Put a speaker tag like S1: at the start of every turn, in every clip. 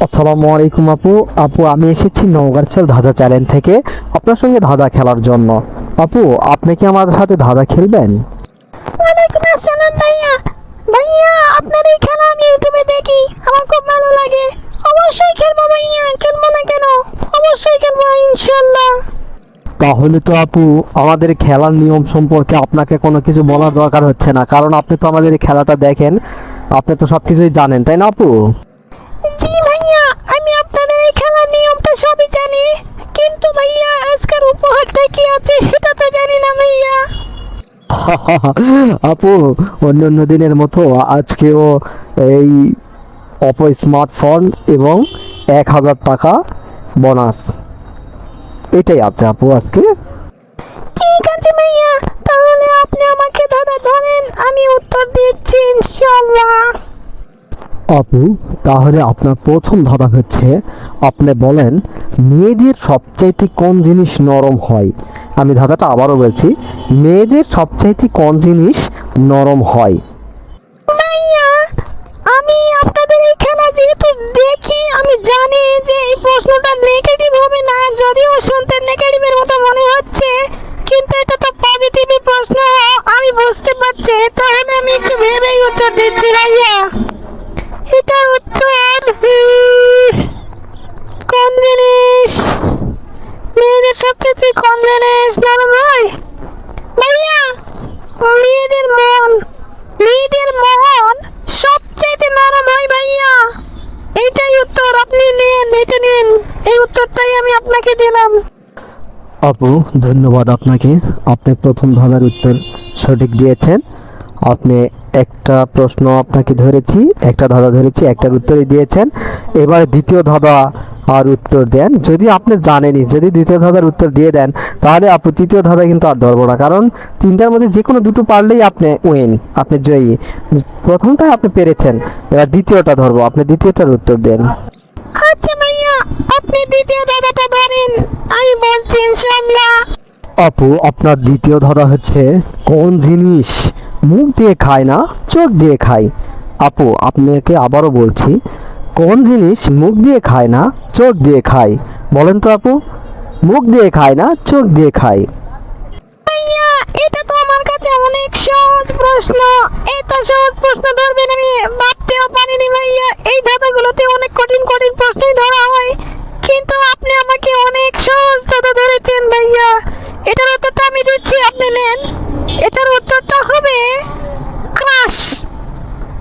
S1: আসসালামু আলাইকুম আপু আমি এসেছি নওগাঁর ধাঁধা চ্যানেল থেকে আপনার সঙ্গে ধাঁধা খেলার জন্য। আপু, আপনি কি আমাদের সাথে ধাঁধা খেলবেন?
S2: ওয়ালাইকুম আসসালাম ভাইয়া। ভাইয়া, আপনার এই খেলা আমি ইউটিউবে দেখি, আমার খুব ভালো লাগে। অবশ্যই খেলবো ভাইয়া, খেলবো না কেন? অবশ্যই খেলবো ইনশাআল্লাহ।
S1: তাহলে তো আপু, আমাদের খেলার নিয়ম সম্পর্কে আপনাকে কোনো কিছু বলার দরকার হচ্ছে না, কারণ আপনি তো আমাদের এই খেলাটা দেখেন, আপনি তো সবকিছুই জানেন, তাই না আপু?
S2: জি ভাইয়া, আমি আপনাদের এই খেলার নিয়মটা সবই জানি, কিন্তু ভাইয়া আজকের উপহারটা কি আছে সেটা তো জানি না ভাইয়া।
S1: আপু, অন্য দিনের মতো আজকেও এই অপো স্মার্টফোন এবং 1000 টাকা বোনাস এটাই আছে আপু আজকে।
S2: ঠিক আছে ভাইয়া, তাহলে আপনি আমাকে দাদা ধরেন, আমি উত্তর দিচ্ছি ইনশাআল্লাহ।
S1: আপু, তাহলে আপনার প্রথম ধাঁধা হচ্ছে, আপনি বলেন মেয়েদের সবচাইতে কোন জিনিস নরম হয়? আমি ধাঁধাটা আবারও বলছি, মেয়েদের সবচাইতে কোন জিনিস নরম হয়?
S2: ভাইয়া, আমি আপনাদের এই খেলা যেহেতু দেখি, আমি জানি যে এই প্রশ্নটা নেগেটিভ হবে না, যদিও শুনতে নেগেটিভের মতো মনে হচ্ছে, কিন্তু এটা তো পজিটিভই প্রশ্ন, আমি বুঝতে পারছি। তাহলে আমি একটু ভেবেই উত্তর দিচ্ছি ভাইয়া। এটার উত্তর কোন জিনিস মেয়েদের সবচেয়ে কোন জিনিস নরম হয়? ভাইয়া, মেয়েদের মন। মেয়েদের মন সবচেয়ে নরম হয় ভাইয়া। এইটাই উত্তর, আপনি নিন, এটা নিন। এই উত্তরটাই আমি আপনাকে দিলাম।
S1: আপু, ধন্যবাদ আপনাকে। আপনি প্রথম ধাঁধার উত্তর সঠিক দিয়েছেন। আপনি একটা প্রশ্ন আপনাকে ধরেছি, একটা ধাঁধা ধরেছি, একটার উত্তরই দিয়েছেন। এবার দ্বিতীয় ধাঁধা আর উত্তর দেন। যদি আপনি জানেনই, যদি দ্বিতীয় ধাঁধার উত্তর দিয়ে দেন, তাহলে আপু তৃতীয় ধাঁধা কিন্তু আর ধরবো না, কারণ তিনটার মধ্যে যে কোনো দুটো পারলেই আপনি উইন, আপনি জয়ী। প্রথমটাই আপনি পেরেছেন, এবার দ্বিতীয়টা ধরবো, আপনি দ্বিতীয়টার উত্তর দেন।
S2: আচ্ছা ভাইয়া, আপনি দ্বিতীয় দাদাটা ধরেন, আমি বলছি ইনশাআল্লাহ।
S1: আপু, আপনার দ্বিতীয় ধাঁধা হচ্ছে, কোন জিনিস মুখ দিয়ে খায় না, চোখ দিয়ে খায়? আপু, আপনাকে আবারও বলছি, কোন জিনিস মুখ দিয়ে খায় না, চোখ দিয়ে খায়? বলেন তো আপু, মুখ দিয়ে খায় না, চোখ দিয়ে খায়।
S2: ভাইয়া, এটা তো আমার কাছে অনেক সহজ প্রশ্ন। এত সহজ প্রশ্ন ধরবেন আমি ভাবতেও পারিনি ভাইয়া। এই ধাঁধাগুলোতে অনেক কঠিন কঠিন প্রশ্নই ধরা হয়, কিন্তু আপনি আমাকে অনেক সহজ ধাঁধা ধরেছেন ভাইয়া। এটার উত্তরটা আমি দিচ্ছি, আপনি নেন। এটার উত্তরটা হবে ক্রাশ।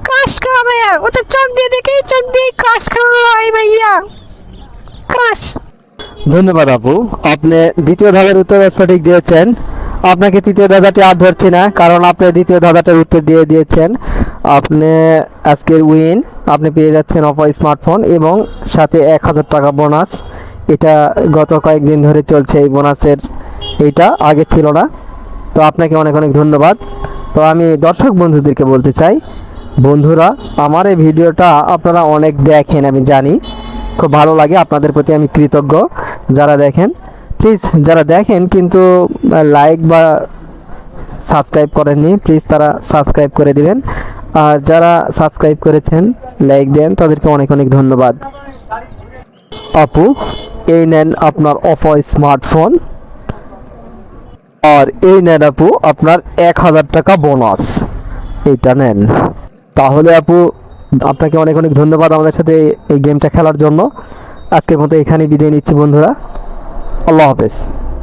S2: ক্রাশ খাওয়া ভাইয়া, ওটা চোখ দিয়ে দেখেই চোখ দিয়ে ক্রাশ খাওয়া হয় ভাইয়া। ক্রাশ।
S1: ধন্যবাদ আপু, আপনি দ্বিতীয় ধাঁধার উত্তর সঠিক দিয়েছেন। আপনাকে তৃতীয় ধাঁধাটি আর ধরছি না, কারণ আপনি দ্বিতীয় ধাঁধাটার উত্তর দিয়ে দিয়েছেন। আপনি আজকের উইন, আপনি পেয়ে যাচ্ছেন অপো স্মার্টফোন এবং সাথে 1000 টাকা বোনাস। এটা গত কয়েকদিন ধরে চলছে এই বোনাসের, এইটা আগে ছিল না। তো আপনাকে অনেক অনেক ধন্যবাদ। তো আমি দর্শক বন্ধুদেরকে বলতে চাই, বন্ধুরা, আমার এই ভিডিওটা আপনারা অনেক দেখেন, আমি জানি, খুব ভালো লাগে, আপনাদের প্রতি আমি কৃতজ্ঞ যারা দেখেন। প্লিজ, যারা দেখেন কিন্তু লাইক বা সাবস্ক্রাইব করেননি, প্লিজ তারা সাবস্ক্রাইব করে দিবেন। আর যারা সাবস্ক্রাইব করেছেন, লাইক দেন, তাদেরকে অনেক অনেক ধন্যবাদ। আপু, এই নেন আপনার অপো স্মার্টফোন, আর এই নেন আপু আপনার 1000 টাকা বোনাস, এইটা নেন। তাহলে আপু, আপনাকে অনেক অনেক ধন্যবাদ আমাদের সাথে এই গেমটা খেলার জন্য। আজকের মতো এখানেই বিদায় নিচ্ছি বন্ধুরা। আল্লাহ হাফেজ।